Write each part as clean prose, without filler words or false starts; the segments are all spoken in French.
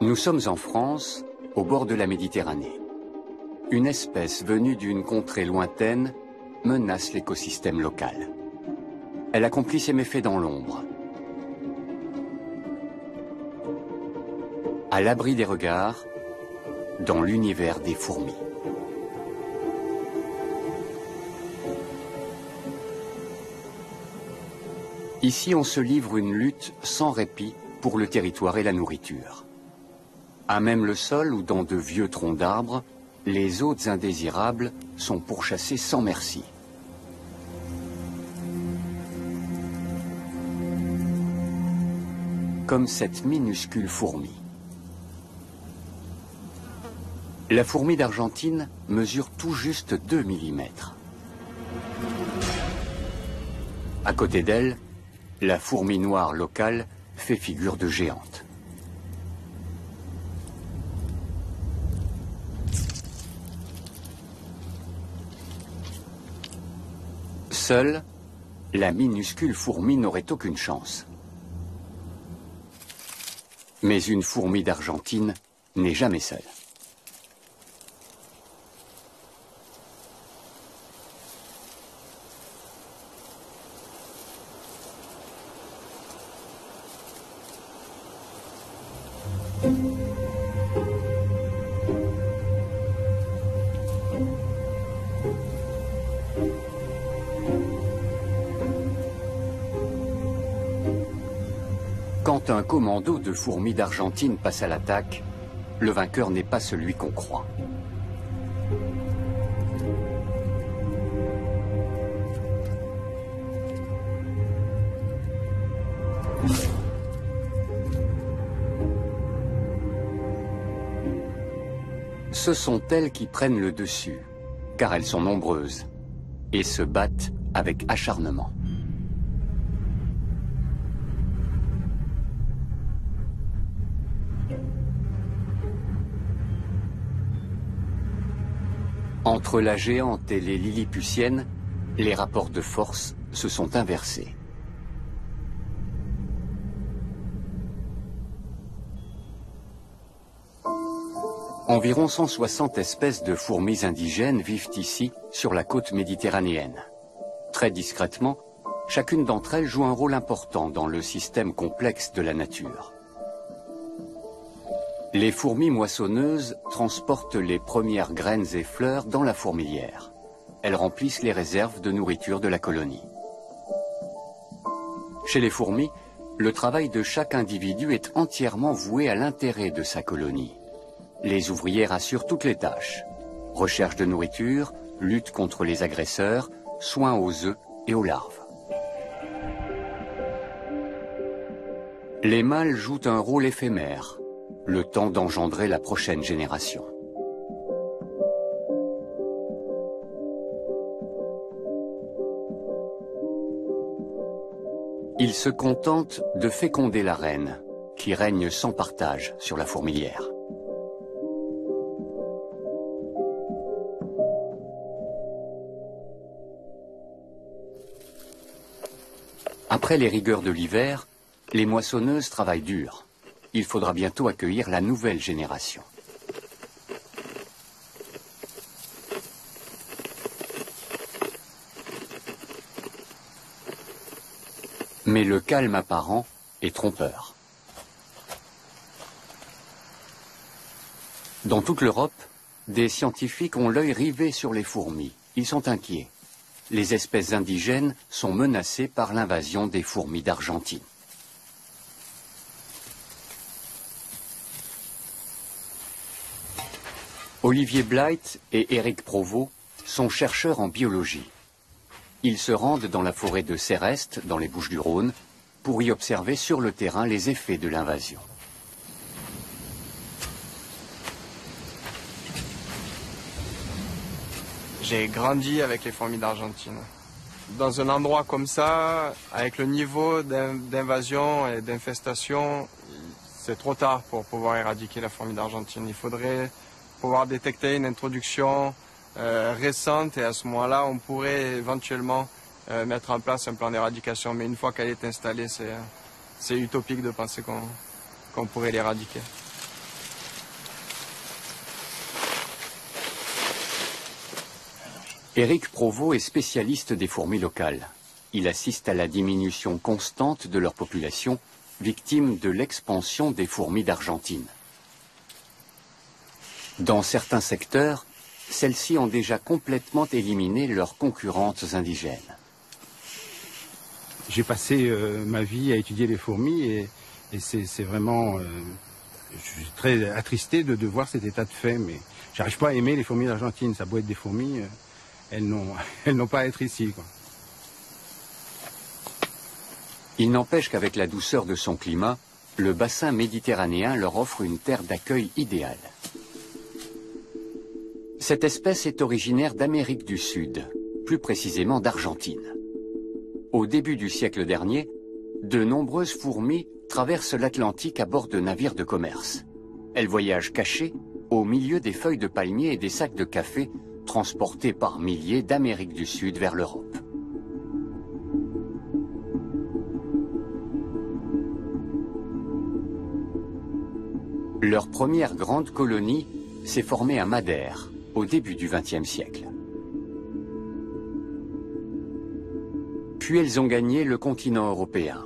Nous sommes en France, au bord de la Méditerranée. Une espèce venue d'une contrée lointaine menace l'écosystème local. Elle accomplit ses méfaits dans l'ombre. À l'abri des regards, dans l'univers des fourmis. Ici, on se livre une lutte sans répit pour le territoire et la nourriture. À même le sol ou dans de vieux troncs d'arbres, les hôtes indésirables sont pourchassés sans merci. Comme cette minuscule fourmi. La fourmi d'Argentine mesure tout juste 2 mm. À côté d'elle, la fourmi noire locale fait figure de géante. Seule, la minuscule fourmi n'aurait aucune chance. Mais une fourmi d'Argentine n'est jamais seule. Quand un commando de fourmis d'Argentine passe à l'attaque, le vainqueur n'est pas celui qu'on croit. Ce sont elles qui prennent le dessus, car elles sont nombreuses, et se battent avec acharnement. Entre la géante et les lilliputiennes, les rapports de force se sont inversés. Environ 160 espèces de fourmis indigènes vivent ici, sur la côte méditerranéenne. Très discrètement, chacune d'entre elles joue un rôle important dans le système complexe de la nature. Les fourmis moissonneuses transportent les premières graines et fleurs dans la fourmilière. Elles remplissent les réserves de nourriture de la colonie. Chez les fourmis, le travail de chaque individu est entièrement voué à l'intérêt de sa colonie. Les ouvrières assurent toutes les tâches. Recherche de nourriture, lutte contre les agresseurs, soins aux œufs et aux larves. Les mâles jouent un rôle éphémère, le temps d'engendrer la prochaine génération. Ils se contentent de féconder la reine, qui règne sans partage sur la fourmilière. Après les rigueurs de l'hiver, les moissonneuses travaillent dur. Il faudra bientôt accueillir la nouvelle génération. Mais le calme apparent est trompeur. Dans toute l'Europe, des scientifiques ont l'œil rivé sur les fourmis. Ils sont inquiets. Les espèces indigènes sont menacées par l'invasion des fourmis d'Argentine. Olivier Blight et Éric Provost sont chercheurs en biologie. Ils se rendent dans la forêt de Céreste, dans les Bouches-du-Rhône, pour y observer sur le terrain les effets de l'invasion. J'ai grandi avec les fourmis d'Argentine. Dans un endroit comme ça, avec le niveau d'invasion et d'infestation, c'est trop tard pour pouvoir éradiquer la fourmi d'Argentine. Il faudrait pouvoir détecter une introduction récente et à ce moment-là, on pourrait éventuellement mettre en place un plan d'éradication. Mais une fois qu'elle est installée, c'est utopique de penser qu'on pourrait l'éradiquer. Éric Provost est spécialiste des fourmis locales. Il assiste à la diminution constante de leur population, victime de l'expansion des fourmis d'Argentine. Dans certains secteurs, celles-ci ont déjà complètement éliminé leurs concurrentes indigènes. J'ai passé ma vie à étudier les fourmis et c'est vraiment... je suis très attristé de voir cet état de fait, mais j'arrive pas à aimer les fourmis d'Argentine. Ça doit être des fourmis, elles n'ont pas à être ici, quoi. Il n'empêche qu'avec la douceur de son climat, le bassin méditerranéen leur offre une terre d'accueil idéale. Cette espèce est originaire d'Amérique du Sud, plus précisément d'Argentine. Au début du siècle dernier, de nombreuses fourmis traversent l'Atlantique à bord de navires de commerce. Elles voyagent cachées au milieu des feuilles de palmier et des sacs de café transportés par milliers d'Amérique du Sud vers l'Europe. Leur première grande colonie s'est formée à Madère, au début du XXe siècle. Puis elles ont gagné le continent européen.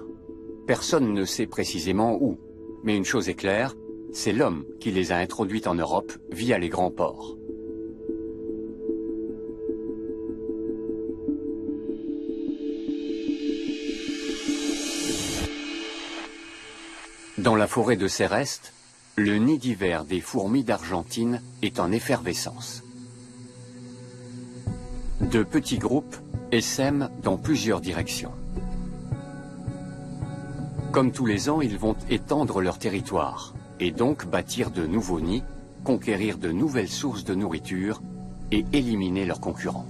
Personne ne sait précisément où, mais une chose est claire, c'est l'homme qui les a introduites en Europe via les grands ports. Dans la forêt de Céreste, le nid d'hiver des fourmis d'Argentine est en effervescence. De petits groupes essaiment dans plusieurs directions. Comme tous les ans, ils vont étendre leur territoire et donc bâtir de nouveaux nids, conquérir de nouvelles sources de nourriture et éliminer leurs concurrents.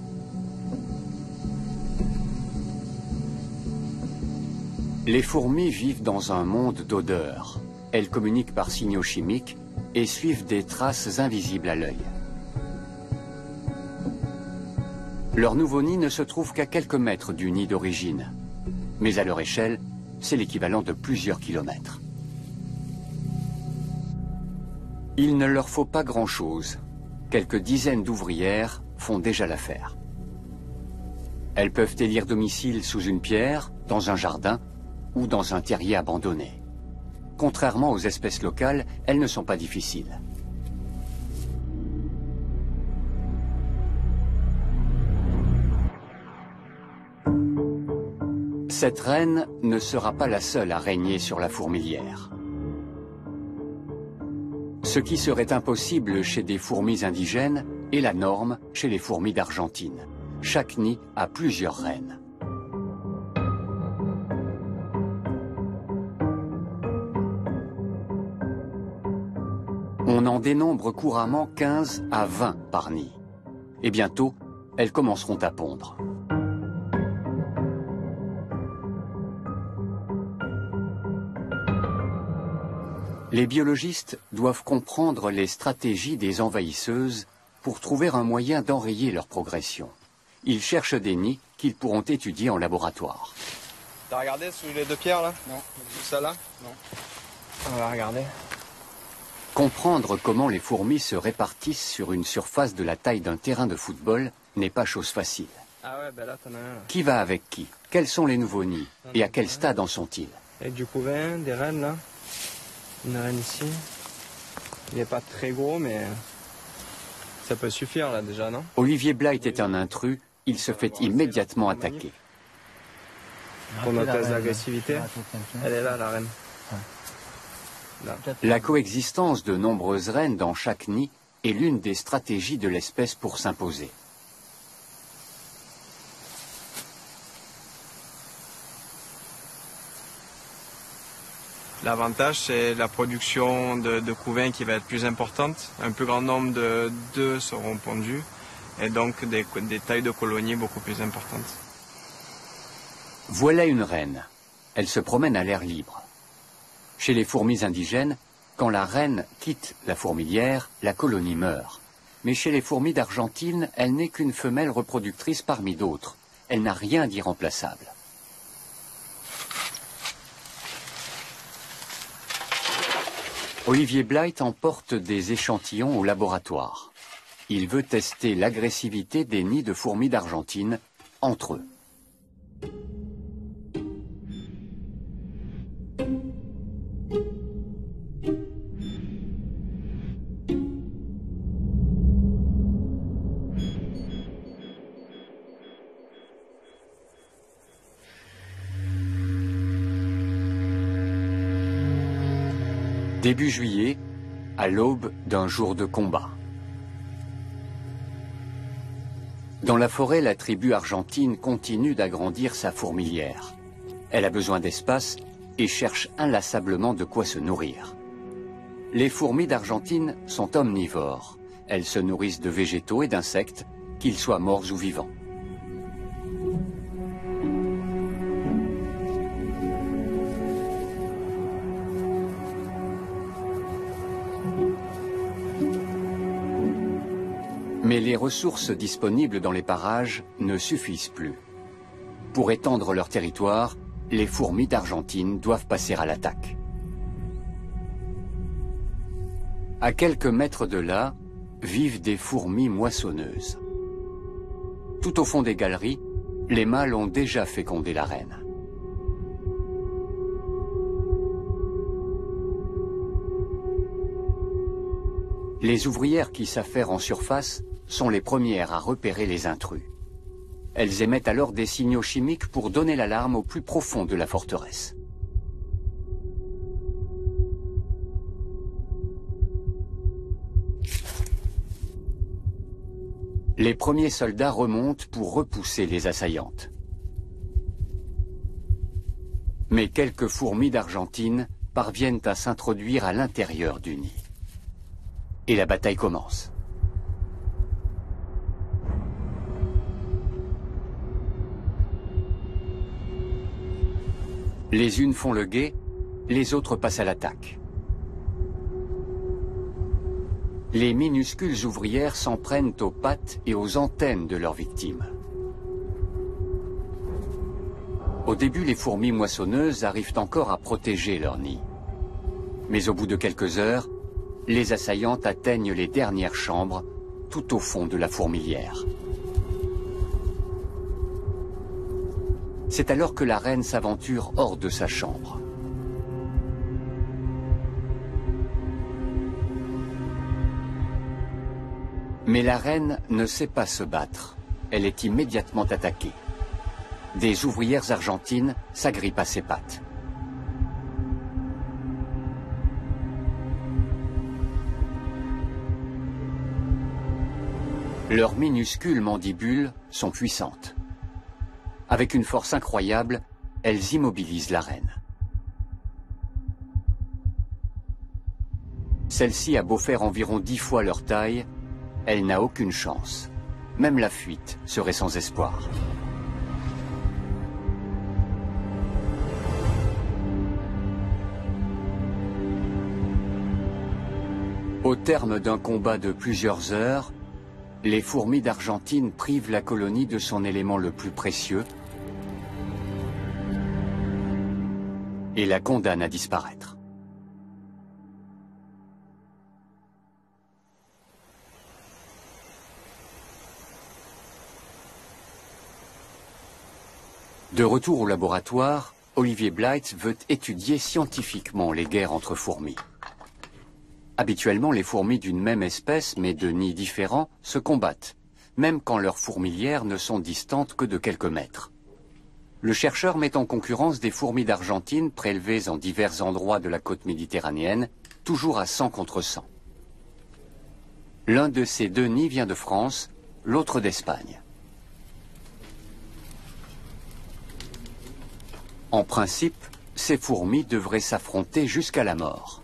Les fourmis vivent dans un monde d'odeurs. Elles communiquent par signaux chimiques et suivent des traces invisibles à l'œil. Leur nouveau nid ne se trouve qu'à quelques mètres du nid d'origine, mais à leur échelle, c'est l'équivalent de plusieurs kilomètres. Il ne leur faut pas grand-chose. Quelques dizaines d'ouvrières font déjà l'affaire. Elles peuvent élire domicile sous une pierre, dans un jardin ou dans un terrier abandonné. Contrairement aux espèces locales, elles ne sont pas difficiles. Cette reine ne sera pas la seule à régner sur la fourmilière. Ce qui serait impossible chez des fourmis indigènes est la norme chez les fourmis d'Argentine. Chaque nid a plusieurs reines. On en dénombre couramment 15 à 20 par nid. Et bientôt, elles commenceront à pondre. Les biologistes doivent comprendre les stratégies des envahisseuses pour trouver un moyen d'enrayer leur progression. Ils cherchent des nids qu'ils pourront étudier en laboratoire. T'as regardé sous les deux pierres là? Non. Celle-là? Non. On va regarder. Comprendre comment les fourmis se répartissent sur une surface de la taille d'un terrain de football n'est pas chose facile. Ah ouais, ben là t'en as un. Là. Qui va avec qui? Quels sont les nouveaux nids? Et à quel stade en sont-ils? Avec du couvain, des rennes là. Une reine ici. Il n'est pas très gros, mais ça peut suffire là déjà, non? Olivier Blight est un intrus, il se fait immédiatement attaquer. Pour notre test d'agressivité, elle est là, la reine. Là. La coexistence de nombreuses reines dans chaque nid est l'une des stratégies de l'espèce pour s'imposer. L'avantage, c'est la production de couvains qui va être plus importante. Un plus grand nombre d'œufs seront pondus et donc des tailles de colonies beaucoup plus importantes. Voilà une reine. Elle se promène à l'air libre. Chez les fourmis indigènes, quand la reine quitte la fourmilière, la colonie meurt. Mais chez les fourmis d'Argentine, elle n'est qu'une femelle reproductrice parmi d'autres. Elle n'a rien d'irremplaçable. Olivier Blight emporte des échantillons au laboratoire. il veut tester l'agressivité des nids de fourmis d'Argentine entre eux. Début juillet, à l'aube d'un jour de combat. Dans la forêt, la tribu argentine continue d'agrandir sa fourmilière. Elle a besoin d'espace et cherche inlassablement de quoi se nourrir. Les fourmis d'Argentine sont omnivores. Elles se nourrissent de végétaux et d'insectes, qu'ils soient morts ou vivants. Mais les ressources disponibles dans les parages ne suffisent plus. Pour étendre leur territoire, les fourmis d'Argentine doivent passer à l'attaque. À quelques mètres de là, vivent des fourmis moissonneuses. Tout au fond des galeries, les mâles ont déjà fécondé la reine. Les ouvrières qui s'affairent en surface sont les premières à repérer les intrus. Elles émettent alors des signaux chimiques pour donner l'alarme au plus profond de la forteresse. Les premiers soldats remontent pour repousser les assaillantes. Mais quelques fourmis d'Argentine parviennent à s'introduire à l'intérieur du nid. Et la bataille commence. Les unes font le guet, les autres passent à l'attaque. Les minuscules ouvrières s'en prennent aux pattes et aux antennes de leurs victimes. Au début, les fourmis moissonneuses arrivent encore à protéger leur nid. Mais au bout de quelques heures, les assaillantes atteignent les dernières chambres, tout au fond de la fourmilière. C'est alors que la reine s'aventure hors de sa chambre. Mais la reine ne sait pas se battre. Elle est immédiatement attaquée. Des ouvrières argentines s'agrippent à ses pattes. Leurs minuscules mandibules sont puissantes. Avec une force incroyable, elles immobilisent la reine. Celle-ci a beau faire environ 10 fois leur taille, elle n'a aucune chance. Même la fuite serait sans espoir. Au terme d'un combat de plusieurs heures, les fourmis d'Argentine privent la colonie de son élément le plus précieux et la condamnent à disparaître. De retour au laboratoire, Olivier Blythe veut étudier scientifiquement les guerres entre fourmis. Habituellement, les fourmis d'une même espèce, mais de nids différents, se combattent, même quand leurs fourmilières ne sont distantes que de quelques mètres. Le chercheur met en concurrence des fourmis d'Argentine prélevées en divers endroits de la côte méditerranéenne, toujours à 100 contre 100. L'un de ces deux nids vient de France, l'autre d'Espagne. En principe, ces fourmis devraient s'affronter jusqu'à la mort.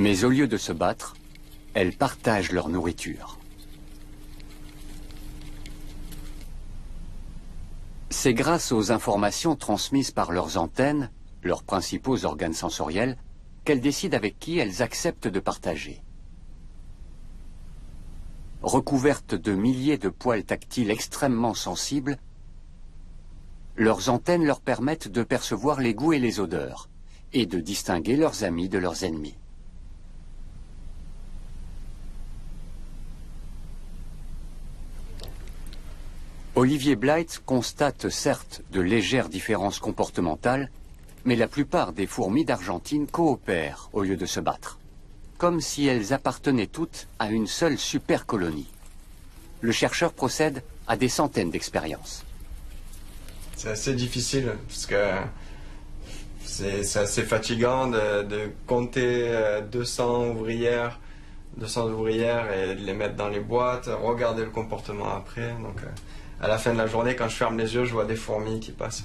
Mais au lieu de se battre, elles partagent leur nourriture. C'est grâce aux informations transmises par leurs antennes, leurs principaux organes sensoriels, qu'elles décident avec qui elles acceptent de partager. Recouvertes de milliers de poils tactiles extrêmement sensibles, leurs antennes leur permettent de percevoir les goûts et les odeurs, et de distinguer leurs amis de leurs ennemis. Olivier Blight constate certes de légères différences comportementales, mais la plupart des fourmis d'Argentine coopèrent au lieu de se battre, comme si elles appartenaient toutes à une seule super colonie. Le chercheur procède à des centaines d'expériences. C'est assez difficile, parce que c'est assez fatigant de compter 200 ouvrières et de les mettre dans les boîtes, regarder le comportement après. Donc, à la fin de la journée, quand je ferme les yeux, je vois des fourmis qui passent.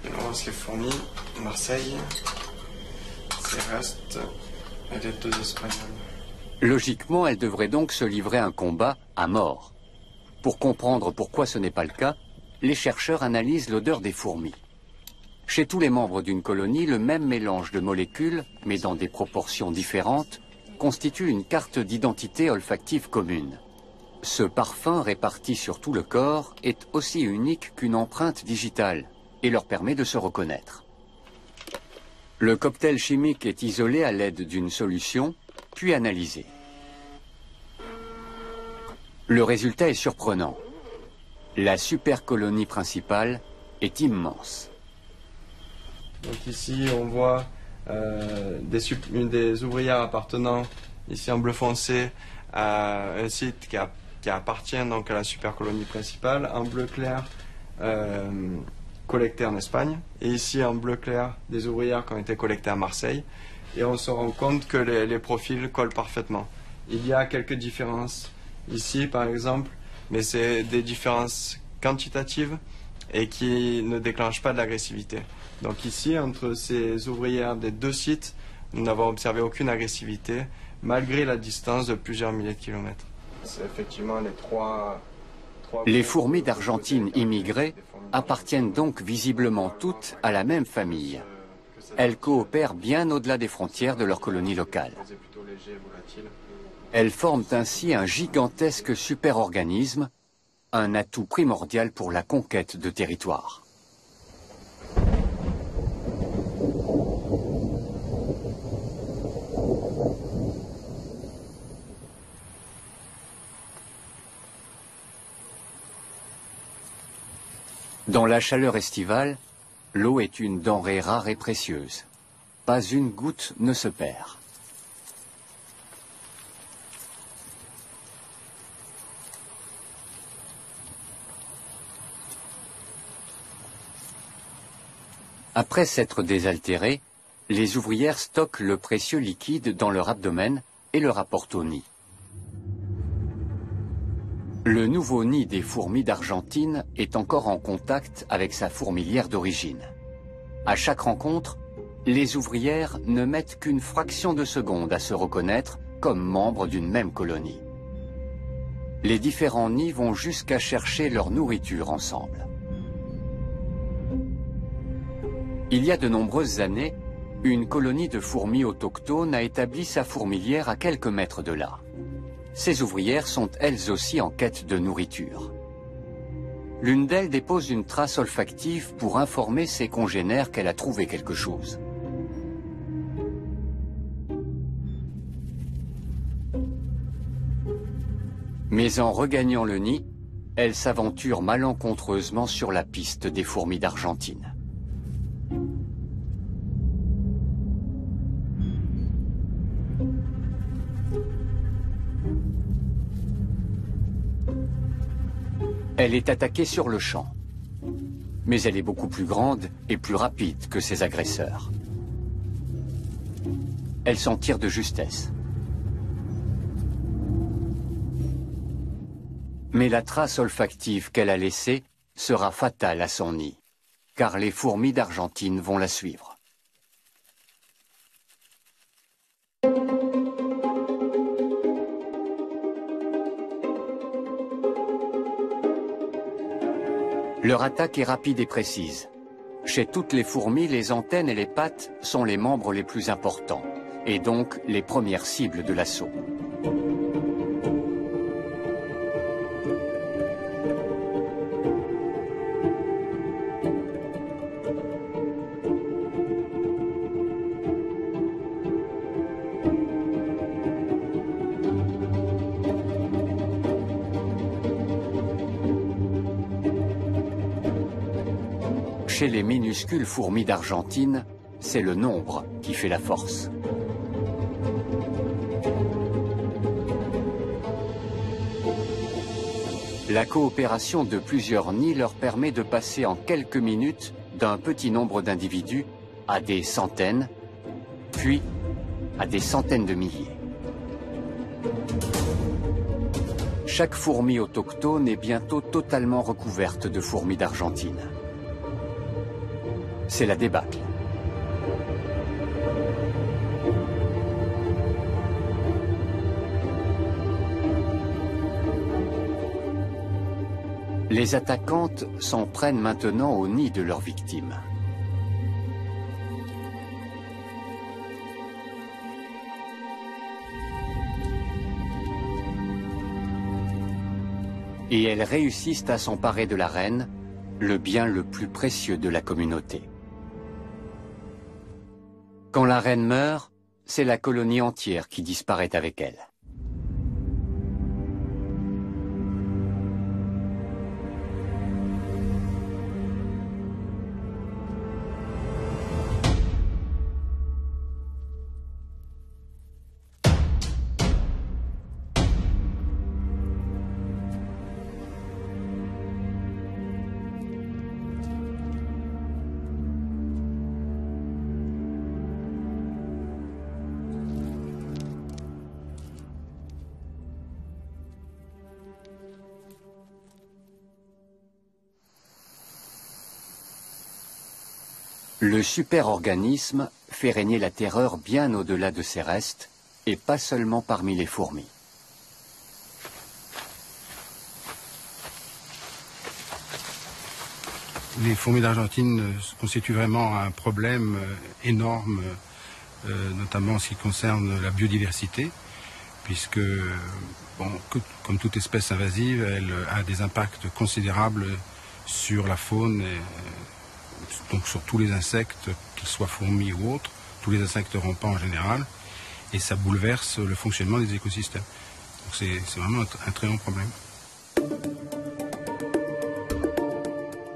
Et on voit les fourmis, Marseille, c'est Rest et les 2 Espagnols. Logiquement, elles devraient donc se livrer un combat à mort. Pour comprendre pourquoi ce n'est pas le cas, les chercheurs analysent l'odeur des fourmis. Chez tous les membres d'une colonie, le même mélange de molécules, mais dans des proportions différentes, constitue une carte d'identité olfactive commune. Ce parfum réparti sur tout le corps est aussi unique qu'une empreinte digitale et leur permet de se reconnaître. Le cocktail chimique est isolé à l'aide d'une solution, puis analysé. Le résultat est surprenant. La supercolonie principale est immense. Donc ici, on voit des ouvrières appartenant, ici en bleu foncé, à un site qui appartient donc à la supercolonie principale, en bleu clair, collectées en Espagne, et ici en bleu clair, des ouvrières qui ont été collectées à Marseille, et on se rend compte que les profils collent parfaitement. Il y a quelques différences ici, par exemple, mais c'est des différences quantitatives et qui ne déclenchent pas de l'agressivité. Donc ici, entre ces ouvrières des 2 sites, nous n'avons observé aucune agressivité, malgré la distance de plusieurs milliers de kilomètres. C'est effectivement les trois Les fourmis d'Argentine immigrées appartiennent donc visiblement toutes à la même famille. Elles coopèrent bien au-delà des frontières de leur colonie locale. Elles forment ainsi un gigantesque superorganisme, un atout primordial pour la conquête de territoires. Dans la chaleur estivale, l'eau est une denrée rare et précieuse. Pas une goutte ne se perd. Après s'être désaltérées, les ouvrières stockent le précieux liquide dans leur abdomen et le rapportent au nid. Le nouveau nid des fourmis d'Argentine est encore en contact avec sa fourmilière d'origine. À chaque rencontre, les ouvrières ne mettent qu'une fraction de seconde à se reconnaître comme membres d'une même colonie. Les différents nids vont jusqu'à chercher leur nourriture ensemble. Il y a de nombreuses années, une colonie de fourmis autochtones a établi sa fourmilière à quelques mètres de là. Ces ouvrières sont elles aussi en quête de nourriture. L'une d'elles dépose une trace olfactive pour informer ses congénères qu'elle a trouvé quelque chose. Mais en regagnant le nid, elle s'aventure malencontreusement sur la piste des fourmis d'Argentine. Elle est attaquée sur le champ. Mais elle est beaucoup plus grande et plus rapide que ses agresseurs. Elle s'en tire de justesse. Mais la trace olfactive qu'elle a laissée sera fatale à son nid, car les fourmis d'Argentine vont la suivre. Leur attaque est rapide et précise. Chez toutes les fourmis, les antennes et les pattes sont les membres les plus importants, et donc les premières cibles de l'assaut. Chez les minuscules fourmis d'Argentine, c'est le nombre qui fait la force. La coopération de plusieurs nids leur permet de passer en quelques minutes d'un petit nombre d'individus à des centaines, puis à des centaines de milliers. Chaque fourmi autochtone est bientôt totalement recouverte de fourmis d'Argentine. C'est la débâcle. Les attaquantes s'en prennent maintenant au nid de leurs victimes. Et elles réussissent à s'emparer de la reine, le bien le plus précieux de la communauté. Quand la reine meurt, c'est la colonie entière qui disparaît avec elle. Le superorganisme fait régner la terreur bien au-delà de ses restes, et pas seulement parmi les fourmis. Les fourmis d'Argentine constituent vraiment un problème énorme, notamment en ce qui concerne la biodiversité, puisque, bon, comme toute espèce invasive, elle a des impacts considérables sur la faune, donc sur tous les insectes, qu'ils soient fourmis ou autres, tous les insectes rampants en général, et ça bouleverse le fonctionnement des écosystèmes. Donc c'est vraiment un très grand problème.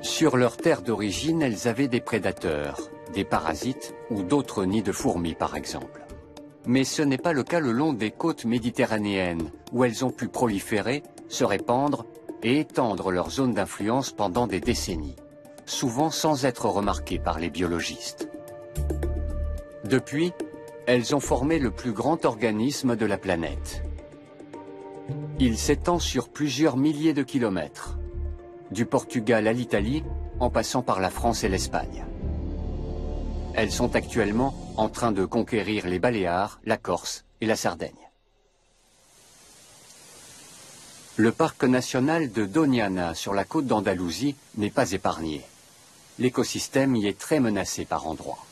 Sur leur terre d'origine, elles avaient des prédateurs, des parasites ou d'autres nids de fourmis par exemple. Mais ce n'est pas le cas le long des côtes méditerranéennes, où elles ont pu proliférer, se répandre et étendre leur zone d'influence pendant des décennies, souvent sans être remarquées par les biologistes. Depuis, elles ont formé le plus grand organisme de la planète. Il s'étend sur plusieurs milliers de kilomètres, du Portugal à l'Italie, en passant par la France et l'Espagne. Elles sont actuellement en train de conquérir les Baléares, la Corse et la Sardaigne. Le parc national de Doñana, sur la côte d'Andalousie, n'est pas épargné. L'écosystème y est très menacé par endroits.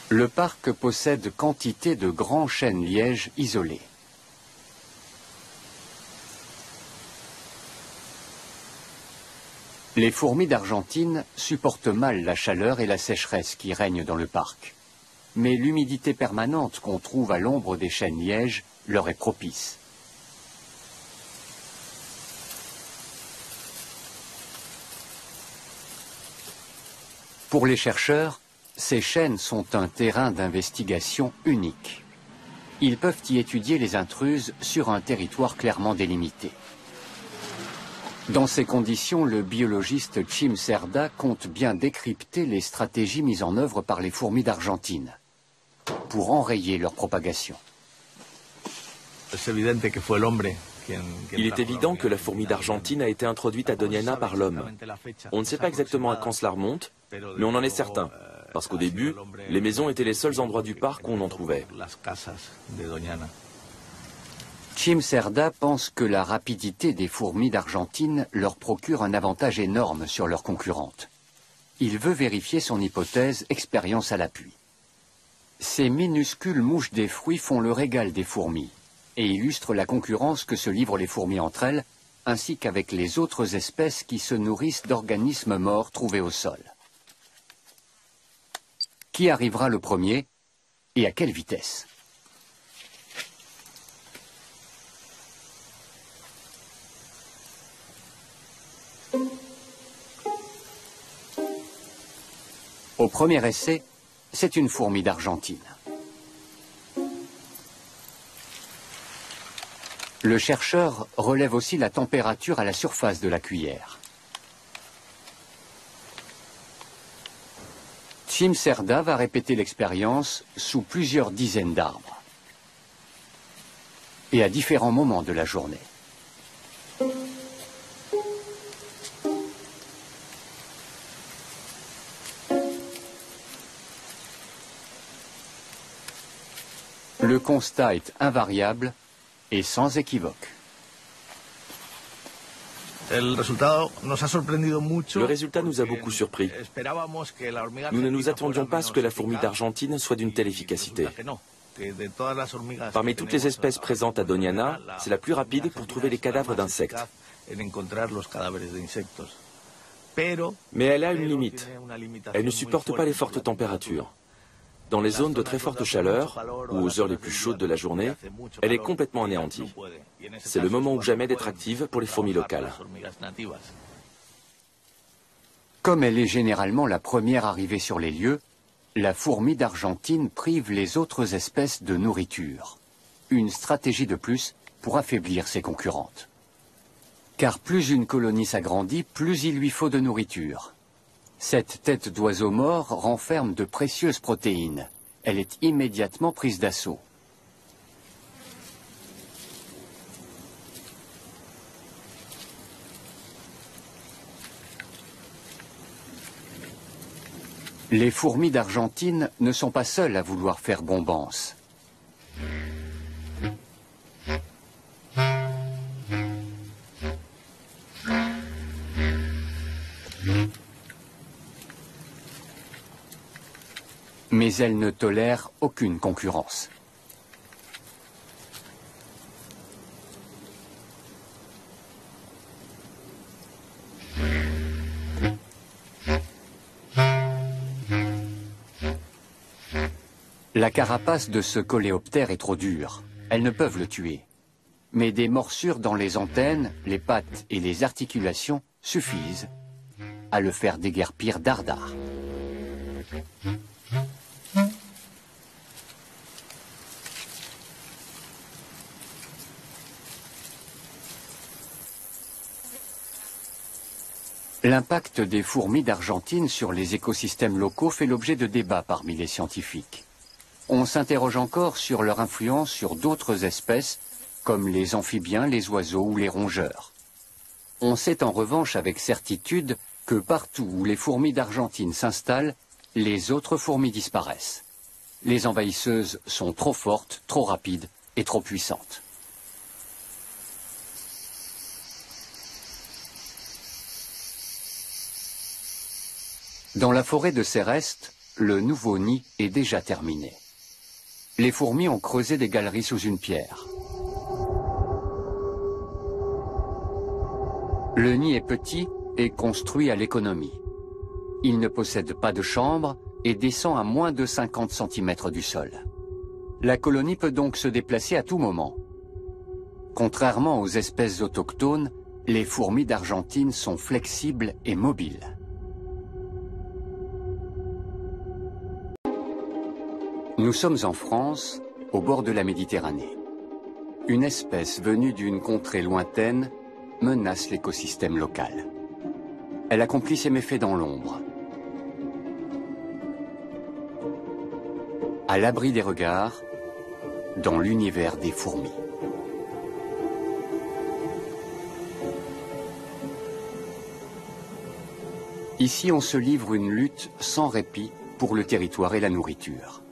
Le parc possède quantité de grands chênes-lièges isolés. Les fourmis d'Argentine supportent mal la chaleur et la sécheresse qui règnent dans le parc. Mais l'humidité permanente qu'on trouve à l'ombre des chênes-lièges leur est propice. Pour les chercheurs, ces chênes sont un terrain d'investigation unique. Ils peuvent y étudier les intruses sur un territoire clairement délimité. Dans ces conditions, le biologiste Chim Cerda compte bien décrypter les stratégies mises en œuvre par les fourmis d'Argentine pour enrayer leur propagation. Il est évident que la fourmi d'Argentine a été introduite à Doñana par l'homme. On ne sait pas exactement à quand cela remonte, mais on en est certain, parce qu'au début, les maisons étaient les seuls endroits du parc où on en trouvait. Chim Cerda pense que la rapidité des fourmis d'Argentine leur procure un avantage énorme sur leurs concurrentes. Il veut vérifier son hypothèse, expérience à l'appui. Ces minuscules mouches des fruits font le régal des fourmis et illustrent la concurrence que se livrent les fourmis entre elles, ainsi qu'avec les autres espèces qui se nourrissent d'organismes morts trouvés au sol. Qui arrivera le premier et à quelle vitesse ? Au premier essai, c'est une fourmi d'Argentine. Le chercheur relève aussi la température à la surface de la cuillère. Cimcerda va répéter l'expérience sous plusieurs dizaines d'arbres et à différents moments de la journée. Le constat est invariable et sans équivoque. Le résultat nous a beaucoup surpris. Nous ne nous attendions pas à ce que la fourmi d'Argentine soit d'une telle efficacité. Parmi toutes les espèces présentes à Doñana, c'est la plus rapide pour trouver les cadavres d'insectes. Mais elle a une limite. Elle ne supporte pas les fortes températures. Dans les zones de très forte chaleur, ou aux heures les plus chaudes de la journée, elle est complètement anéantie. C'est le moment ou jamais d'être active pour les fourmis locales. Comme elle est généralement la première arrivée sur les lieux, la fourmi d'Argentine prive les autres espèces de nourriture. Une stratégie de plus pour affaiblir ses concurrentes. Car plus une colonie s'agrandit, plus il lui faut de nourriture. Cette tête d'oiseau mort renferme de précieuses protéines. Elle est immédiatement prise d'assaut. Les fourmis d'Argentine ne sont pas seules à vouloir faire bombance. Mais elles ne tolèrent aucune concurrence. La carapace de ce coléoptère est trop dure. Elles ne peuvent le tuer. Mais des morsures dans les antennes, les pattes et les articulations suffisent à le faire déguerpir dardard. L'impact des fourmis d'Argentine sur les écosystèmes locaux fait l'objet de débats parmi les scientifiques. On s'interroge encore sur leur influence sur d'autres espèces, comme les amphibiens, les oiseaux ou les rongeurs. On sait en revanche avec certitude que partout où les fourmis d'Argentine s'installent, les autres fourmis disparaissent. Les envahisseuses sont trop fortes, trop rapides et trop puissantes. Dans la forêt de Céreste, le nouveau nid est déjà terminé. Les fourmis ont creusé des galeries sous une pierre. Le nid est petit et construit à l'économie. Il ne possède pas de chambre et descend à moins de 50 cm du sol. La colonie peut donc se déplacer à tout moment. Contrairement aux espèces autochtones, les fourmis d'Argentine sont flexibles et mobiles. Nous sommes en France, au bord de la Méditerranée. Une espèce venue d'une contrée lointaine menace l'écosystème local. Elle accomplit ses méfaits dans l'ombre. À l'abri des regards, dans l'univers des fourmis. Ici, on se livre une lutte sans répit pour le territoire et la nourriture.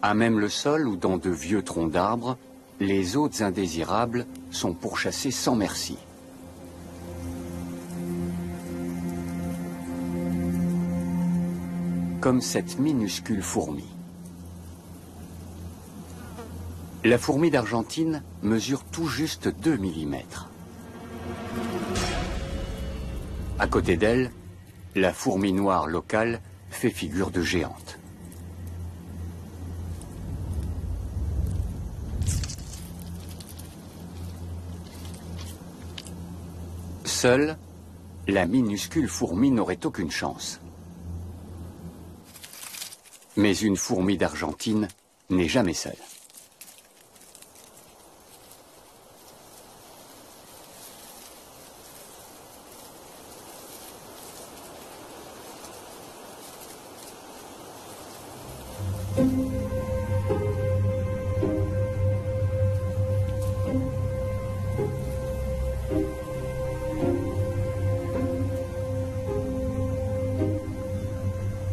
À même le sol ou dans de vieux troncs d'arbres, les hôtes indésirables sont pourchassés sans merci. Comme cette minuscule fourmi. La fourmi d'Argentine mesure tout juste 2 mm. À côté d'elle, la fourmi noire locale fait figure de géante. Seule, la minuscule fourmi n'aurait aucune chance. Mais une fourmi d'Argentine n'est jamais seule.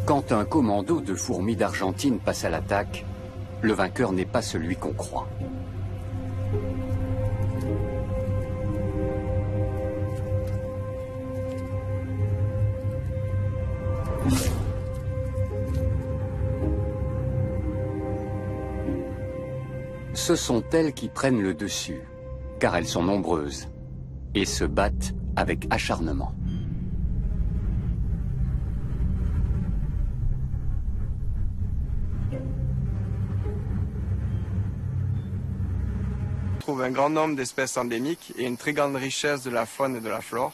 Quand un commando de fourmis d'Argentine passe à l'attaque, le vainqueur n'est pas celui qu'on croit. Ce sont elles qui prennent le dessus, car elles sont nombreuses, et se battent avec acharnement. On trouve un grand nombre d'espèces endémiques et une très grande richesse de la faune et de la flore.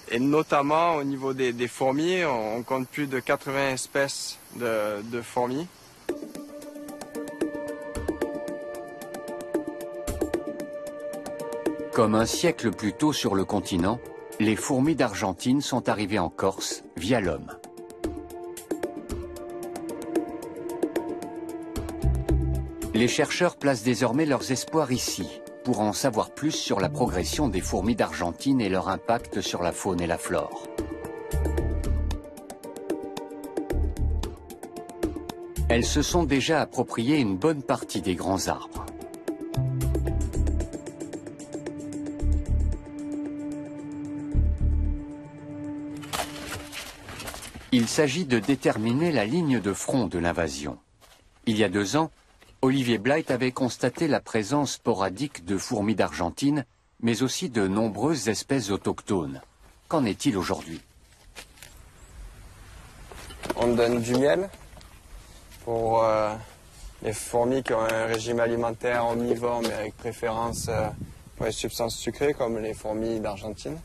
Et notamment au niveau des fourmis, on compte plus de 80 espèces de fourmis. Comme un siècle plus tôt sur le continent, les fourmis d'Argentine sont arrivées en Corse via l'homme. Les chercheurs placent désormais leurs espoirs ici, pour en savoir plus sur la progression des fourmis d'Argentine et leur impact sur la faune et la flore. Elles se sont déjà appropriées une bonne partie des grands arbres. Il s'agit de déterminer la ligne de front de l'invasion. Il y a 2 ans, Olivier Blight avait constaté la présence sporadique de fourmis d'Argentine, mais aussi de nombreuses espèces autochtones. Qu'en est-il aujourd'hui? On donne du miel pour les fourmis qui ont un régime alimentaire omnivore, mais avec préférence pour les substances sucrées, comme les fourmis d'Argentine.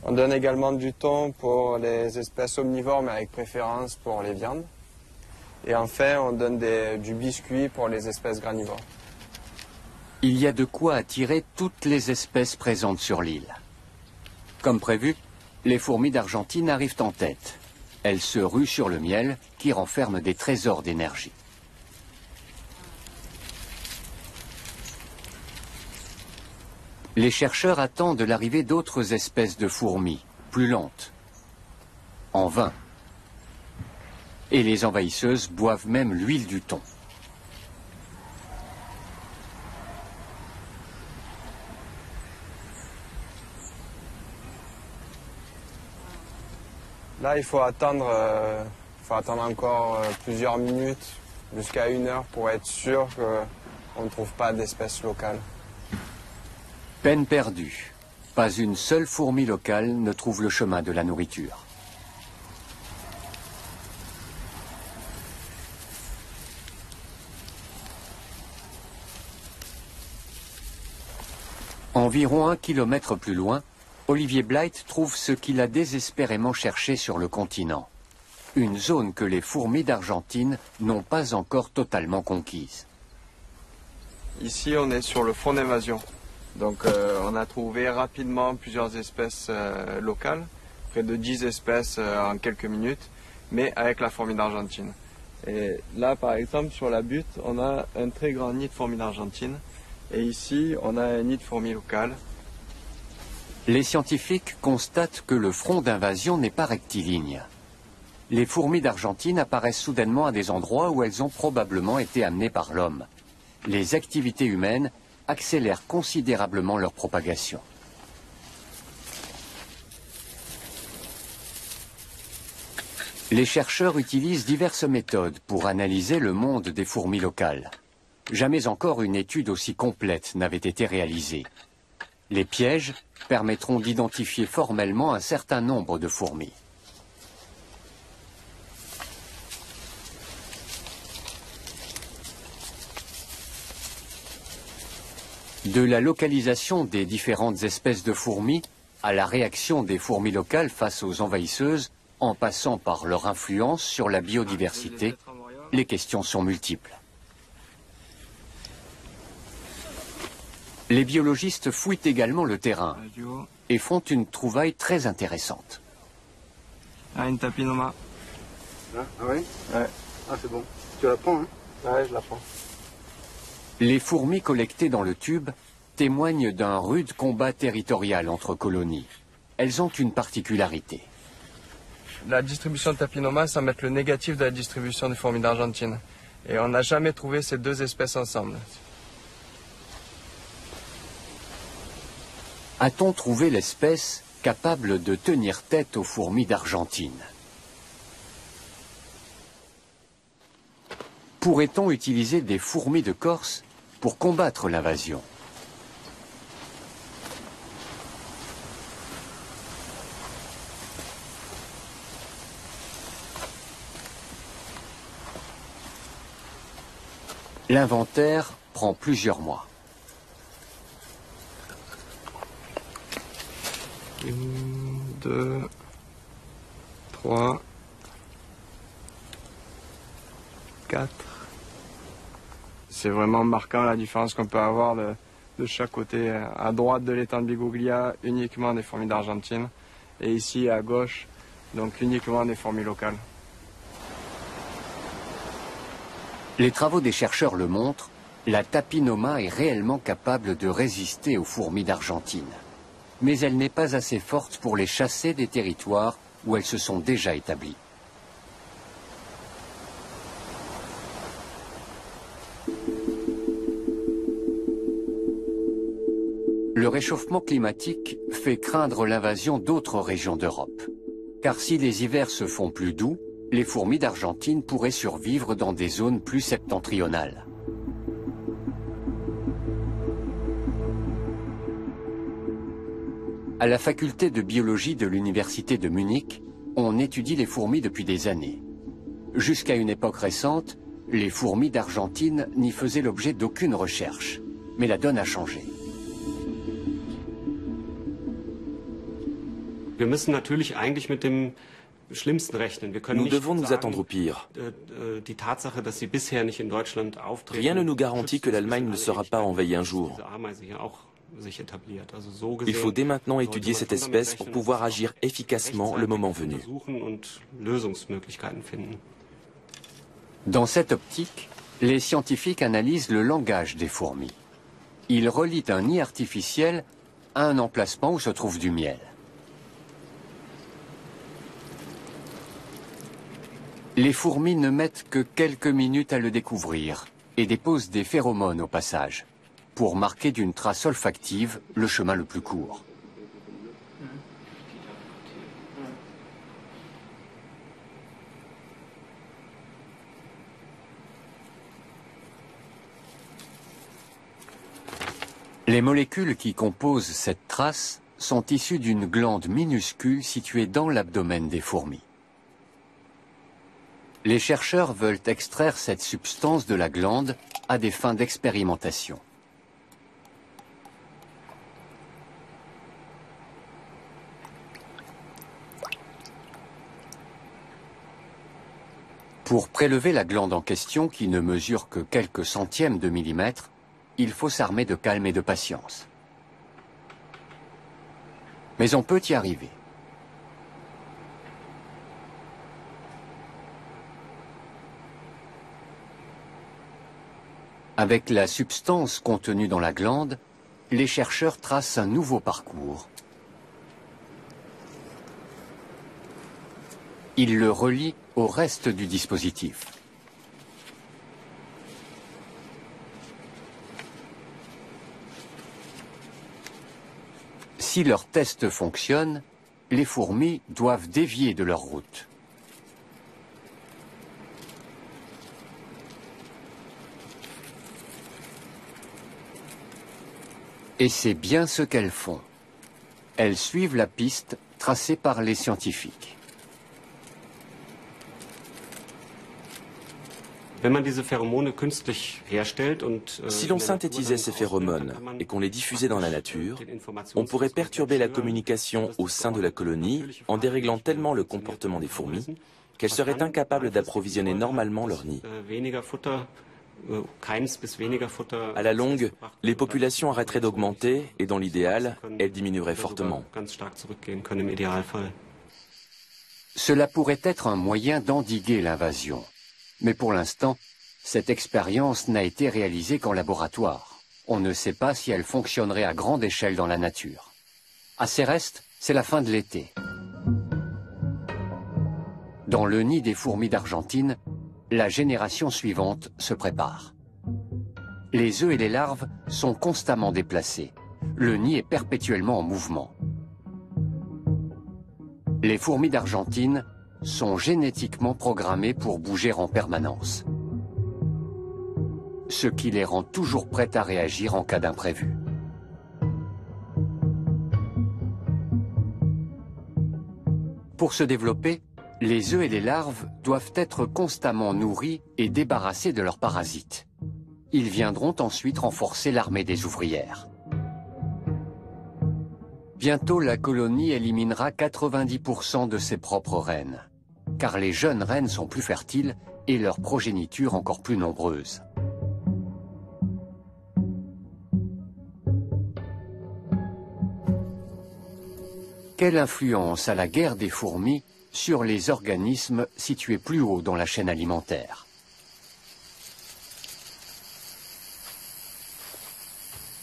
On donne également du thon pour les espèces omnivores, mais avec préférence pour les viandes. Et enfin, on donne du biscuit pour les espèces granivores. Il y a de quoi attirer toutes les espèces présentes sur l'île. Comme prévu, les fourmis d'Argentine arrivent en tête. Elles se ruent sur le miel qui renferme des trésors d'énergie. Les chercheurs attendent l'arrivée d'autres espèces de fourmis, plus lentes. En vain. Et les envahisseuses boivent même l'huile du thon. Là, il faut attendre encore plusieurs minutes, jusqu'à 1 heure, pour être sûr qu'on ne trouve pas d'espèces locales. Peine perdue. Pas une seule fourmi locale ne trouve le chemin de la nourriture. Environ 1 kilomètre plus loin, Olivier Blight trouve ce qu'il a désespérément cherché sur le continent. Une zone que les fourmis d'Argentine n'ont pas encore totalement conquise. Ici, on est sur le front d'invasion. Donc, on a trouvé rapidement plusieurs espèces locales, près de 10 espèces en quelques minutes, mais avec la fourmi d'Argentine. Et là, par exemple, sur la butte, on a un très grand nid de fourmis d'Argentine. Et ici, on a un nid de fourmis locales. Les scientifiques constatent que le front d'invasion n'est pas rectiligne. Les fourmis d'Argentine apparaissent soudainement à des endroits où elles ont probablement été amenées par l'homme. Les activités humaines accélèrent considérablement leur propagation. Les chercheurs utilisent diverses méthodes pour analyser le monde des fourmis locales. Jamais encore une étude aussi complète n'avait été réalisée. Les pièges permettront d'identifier formellement un certain nombre de fourmis. De la localisation des différentes espèces de fourmis à la réaction des fourmis locales face aux envahisseuses, en passant par leur influence sur la biodiversité, les questions sont multiples. Les biologistes fouillent également le terrain et font une trouvaille très intéressante. Ah, une tapinoma. Ah oui? Ouais. Ah c'est bon. Tu la prends, hein? Ouais, je la prends. Les fourmis collectées dans le tube témoignent d'un rude combat territorial entre colonies. Elles ont une particularité. La distribution de tapinoma semble être le négatif de la distribution des fourmis d'Argentine. Et on n'a jamais trouvé ces deux espèces ensemble. A-t-on trouvé l'espèce capable de tenir tête aux fourmis d'Argentine? Pourrait-on utiliser des fourmis de Corse pour combattre l'invasion? L'inventaire prend plusieurs mois. 1, 2, 3, 4. C'est vraiment marquant la différence qu'on peut avoir de chaque côté. À droite de l'étang de Biguglia, uniquement des fourmis d'Argentine. Et ici, à gauche, donc uniquement des fourmis locales. Les travaux des chercheurs le montrent, la tapinoma est réellement capable de résister aux fourmis d'Argentine. Mais elle n'est pas assez forte pour les chasser des territoires où elles se sont déjà établies. Le réchauffement climatique fait craindre l'invasion d'autres régions d'Europe. Car si les hivers se font plus doux, les fourmis d'Argentine pourraient survivre dans des zones plus septentrionales. À la faculté de biologie de l'université de Munich, on étudie les fourmis depuis des années. Jusqu'à une époque récente, les fourmis d'Argentine n'y faisaient l'objet d'aucune recherche. Mais la donne a changé. Nous devons nous attendre au pire. Rien ne nous garantit que l'Allemagne ne sera pas envahie un jour. Il faut dès maintenant étudier cette espèce pour pouvoir agir efficacement le moment venu. Dans cette optique, les scientifiques analysent le langage des fourmis. Ils relient un nid artificiel à un emplacement où se trouve du miel. Les fourmis ne mettent que quelques minutes à le découvrir et déposent des phéromones au passage, pour marquer d'une trace olfactive le chemin le plus court. Les molécules qui composent cette trace sont issues d'une glande minuscule située dans l'abdomen des fourmis. Les chercheurs veulent extraire cette substance de la glande à des fins d'expérimentation. Pour prélever la glande en question, qui ne mesure que quelques centièmes de millimètre, il faut s'armer de calme et de patience. Mais on peut y arriver. Avec la substance contenue dans la glande, les chercheurs tracent un nouveau parcours. Ils le relient au reste du dispositif. Si leur test fonctionne, les fourmis doivent dévier de leur route. Et c'est bien ce qu'elles font. Elles suivent la piste tracée par les scientifiques. Si l'on synthétisait ces phéromones et qu'on les diffusait dans la nature, on pourrait perturber la communication au sein de la colonie en déréglant tellement le comportement des fourmis qu'elles seraient incapables d'approvisionner normalement leur nid. À la longue, les populations arrêteraient d'augmenter et dans l'idéal, elles diminueraient fortement. Cela pourrait être un moyen d'endiguer l'invasion. Mais pour l'instant, cette expérience n'a été réalisée qu'en laboratoire. On ne sait pas si elle fonctionnerait à grande échelle dans la nature. À Céreste, c'est la fin de l'été. Dans le nid des fourmis d'Argentine, la génération suivante se prépare. Les œufs et les larves sont constamment déplacés. Le nid est perpétuellement en mouvement. Les fourmis d'Argentine sont génétiquement programmées pour bouger en permanence, ce qui les rend toujours prêtes à réagir en cas d'imprévu. Pour se développer, les œufs et les larves doivent être constamment nourris et débarrassés de leurs parasites. Ils viendront ensuite renforcer l'armée des ouvrières. Bientôt, la colonie éliminera 90% de ses propres reines, car les jeunes reines sont plus fertiles et leur progéniture encore plus nombreuse. Quelle influence a la guerre des fourmis sur les organismes situés plus haut dans la chaîne alimentaire?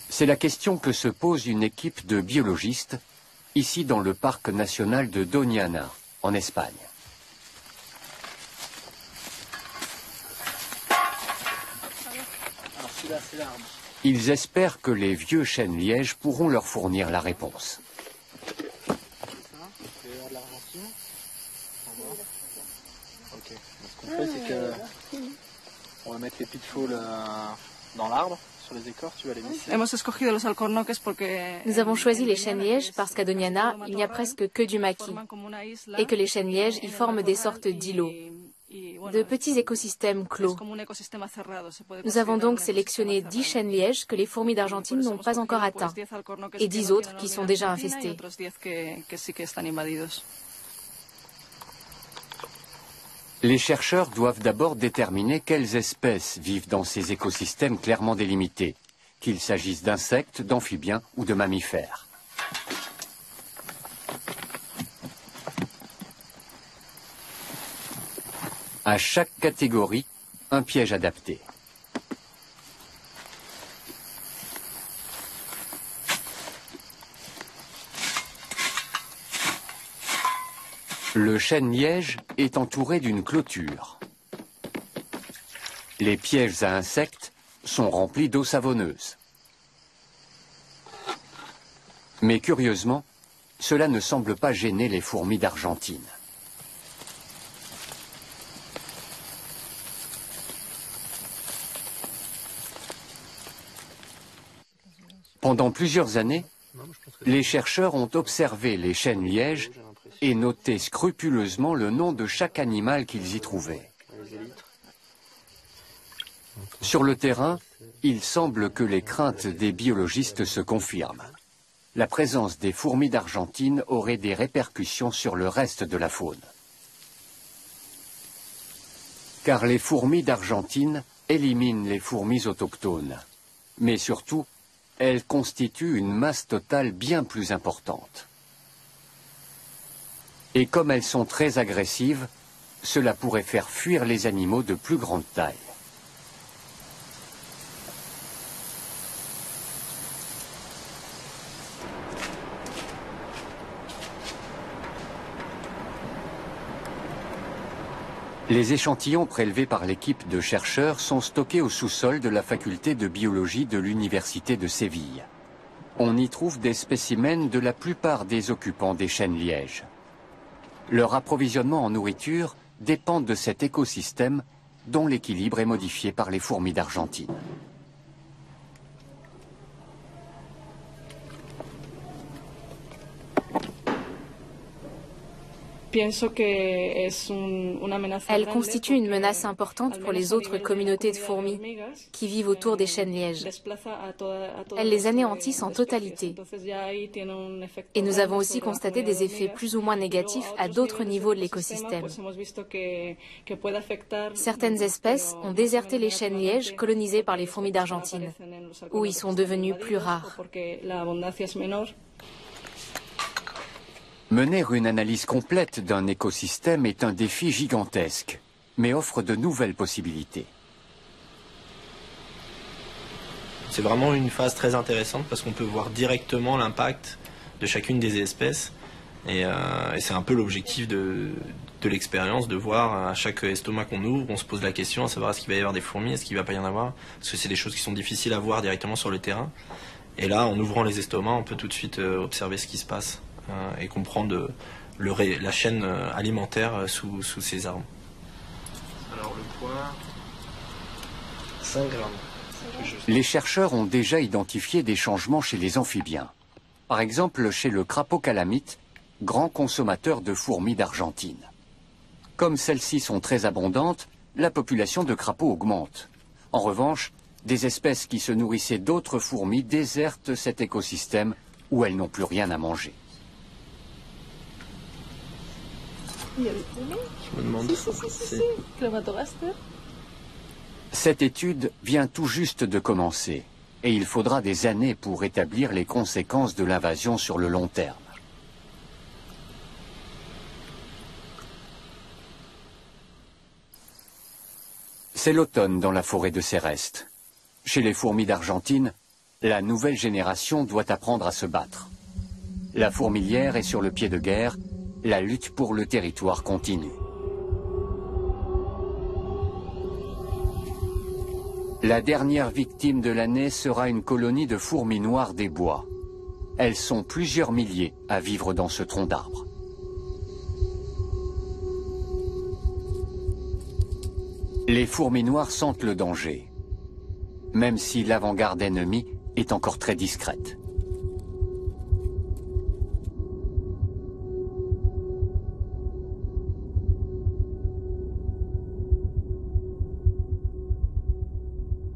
C'est la question que se pose une équipe de biologistes, ici dans le parc national de Doñana, en Espagne. Ils espèrent que les vieux chênes-lièges pourront leur fournir la réponse. Ce qu'on fait, c'est que on va mettre les pitfalls dans l'arbre. Nous avons choisi les chênes-lièges parce qu'à Doñana, il n'y a presque que du maquis et que les chênes-lièges y forment des sortes d'îlots, de petits écosystèmes clos. Nous avons donc sélectionné 10 chênes-lièges que les fourmis d'Argentine n'ont pas encore atteints et 10 autres qui sont déjà infestés. Les chercheurs doivent d'abord déterminer quelles espèces vivent dans ces écosystèmes clairement délimités, qu'il s'agisse d'insectes, d'amphibiens ou de mammifères. À chaque catégorie, un piège adapté. Le chêne-liège est entouré d'une clôture. Les pièges à insectes sont remplis d'eau savonneuse. Mais curieusement, cela ne semble pas gêner les fourmis d'Argentine. Pendant plusieurs années, les chercheurs ont observé les chênes-lièges et noté scrupuleusement le nom de chaque animal qu'ils y trouvaient. Sur le terrain, il semble que les craintes des biologistes se confirment. La présence des fourmis d'Argentine aurait des répercussions sur le reste de la faune. Car les fourmis d'Argentine éliminent les fourmis autochtones. Mais surtout, elles constituent une masse totale bien plus importante. Et comme elles sont très agressives, cela pourrait faire fuir les animaux de plus grande taille. Les échantillons prélevés par l'équipe de chercheurs sont stockés au sous-sol de la faculté de biologie de l'Université de Séville. On y trouve des spécimens de la plupart des occupants des chênes-lièges. Leur approvisionnement en nourriture dépend de cet écosystème dont l'équilibre est modifié par les fourmis d'Argentine. Elle constitue une menace importante pour les autres communautés de fourmis qui vivent autour des chênes lièges. Elle les anéantissent en totalité. Et nous avons aussi constaté des effets plus ou moins négatifs à d'autres niveaux de l'écosystème. Certaines espèces ont déserté les chênes lièges colonisés par les fourmis d'Argentine, où ils sont devenus plus rares. Mener une analyse complète d'un écosystème est un défi gigantesque, mais offre de nouvelles possibilités. C'est vraiment une phase très intéressante parce qu'on peut voir directement l'impact de chacune des espèces. Et c'est un peu l'objectif de l'expérience, de voir à chaque estomac qu'on ouvre, on se pose la question à savoir est-ce qu'il va y avoir des fourmis, est-ce qu'il ne va pas y en avoir, parce que c'est des choses qui sont difficiles à voir directement sur le terrain. Et là, en ouvrant les estomacs, on peut tout de suite observer ce qui se passe et comprendre la chaîne alimentaire sous ces arbres. Alors le poids, 5 grammes. Les chercheurs ont déjà identifié des changements chez les amphibiens. Par exemple, chez le crapaud calamite, grand consommateur de fourmis d'Argentine. Comme celles-ci sont très abondantes, la population de crapauds augmente. En revanche, des espèces qui se nourrissaient d'autres fourmis désertent cet écosystème où elles n'ont plus rien à manger. Je me demande Cette étude vient tout juste de commencer et il faudra des années pour établir les conséquences de l'invasion sur le long terme. C'est l'automne dans la forêt de Céreste. Chez les fourmis d'Argentine, la nouvelle génération doit apprendre à se battre. La fourmilière est sur le pied de guerre, la lutte pour le territoire continue. La dernière victime de l'année sera une colonie de fourmis noires des bois. Elles sont plusieurs milliers à vivre dans ce tronc d'arbre. Les fourmis noires sentent le danger, même si l'avant-garde ennemie est encore très discrète.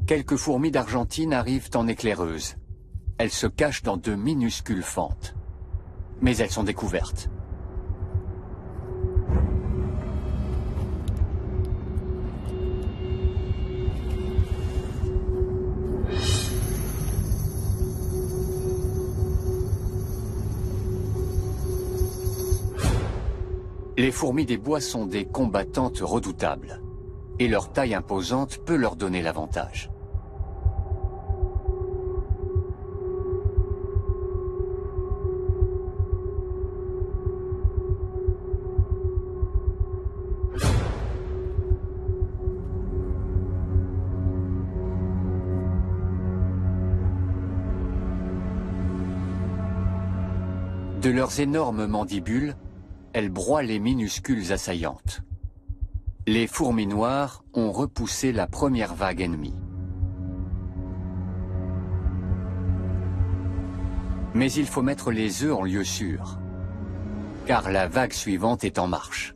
Quelques fourmis d'Argentine arrivent en éclaireuse. Elles se cachent dans de minuscules fentes. Mais elles sont découvertes. Les fourmis des bois sont des combattantes redoutables, et leur taille imposante peut leur donner l'avantage. De leurs énormes mandibules, elles broient les minuscules assaillantes. Les fourmis noires ont repoussé la première vague ennemie. Mais il faut mettre les œufs en lieu sûr, car la vague suivante est en marche.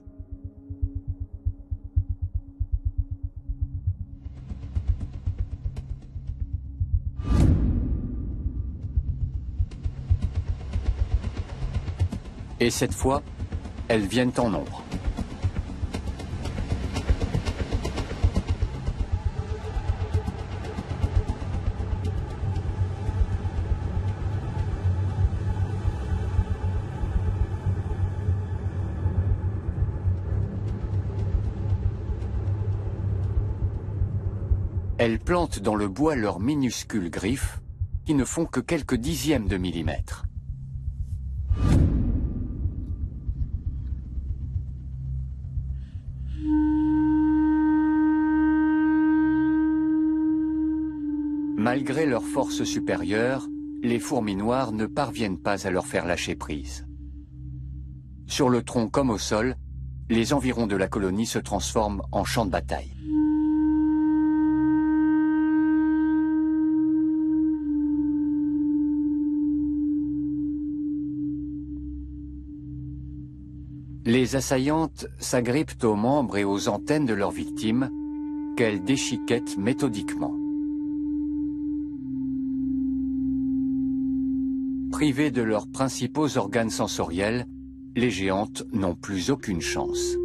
Et cette fois, elles viennent en nombre. Elles plantent dans le bois leurs minuscules griffes, qui ne font que quelques dixièmes de millimètre. Malgré leur force supérieure, les fourmis noires ne parviennent pas à leur faire lâcher prise. Sur le tronc comme au sol, les environs de la colonie se transforment en champ de bataille. Les assaillantes s'agrippent aux membres et aux antennes de leurs victimes, qu'elles déchiquettent méthodiquement. Privées de leurs principaux organes sensoriels, les géantes n'ont plus aucune chance.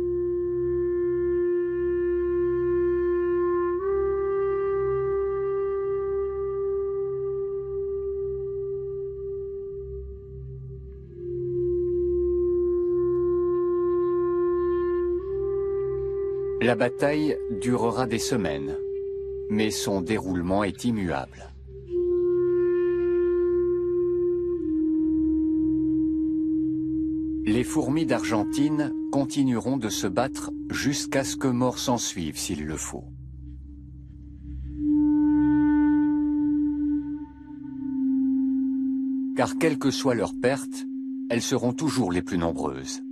La bataille durera des semaines, mais son déroulement est immuable. Les fourmis d'Argentine continueront de se battre jusqu'à ce que mort s'en suive s'il le faut. Car quelle que soit leur perte, elles seront toujours les plus nombreuses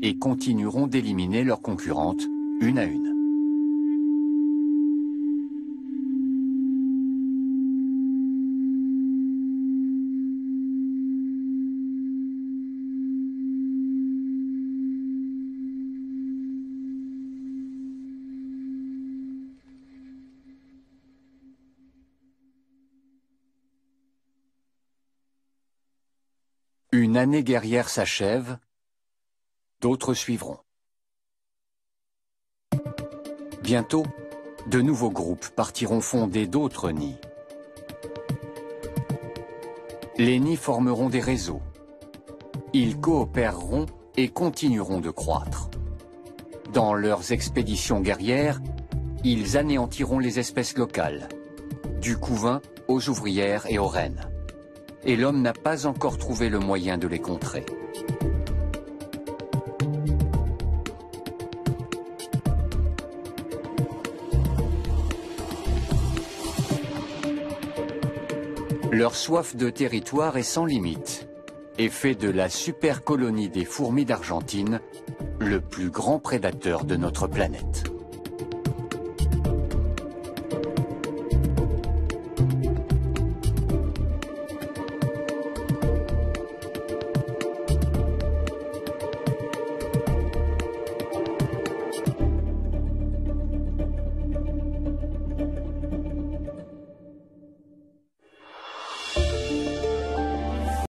et continueront d'éliminer leurs concurrentes une à une. Une année guerrière s'achève, d'autres suivront. Bientôt, de nouveaux groupes partiront fonder d'autres nids. Les nids formeront des réseaux. Ils coopéreront et continueront de croître. Dans leurs expéditions guerrières, ils anéantiront les espèces locales, du couvain aux ouvrières et aux reines. Et l'homme n'a pas encore trouvé le moyen de les contrer. Leur soif de territoire est sans limite et fait de la super colonie des fourmis d'Argentine le plus grand prédateur de notre planète.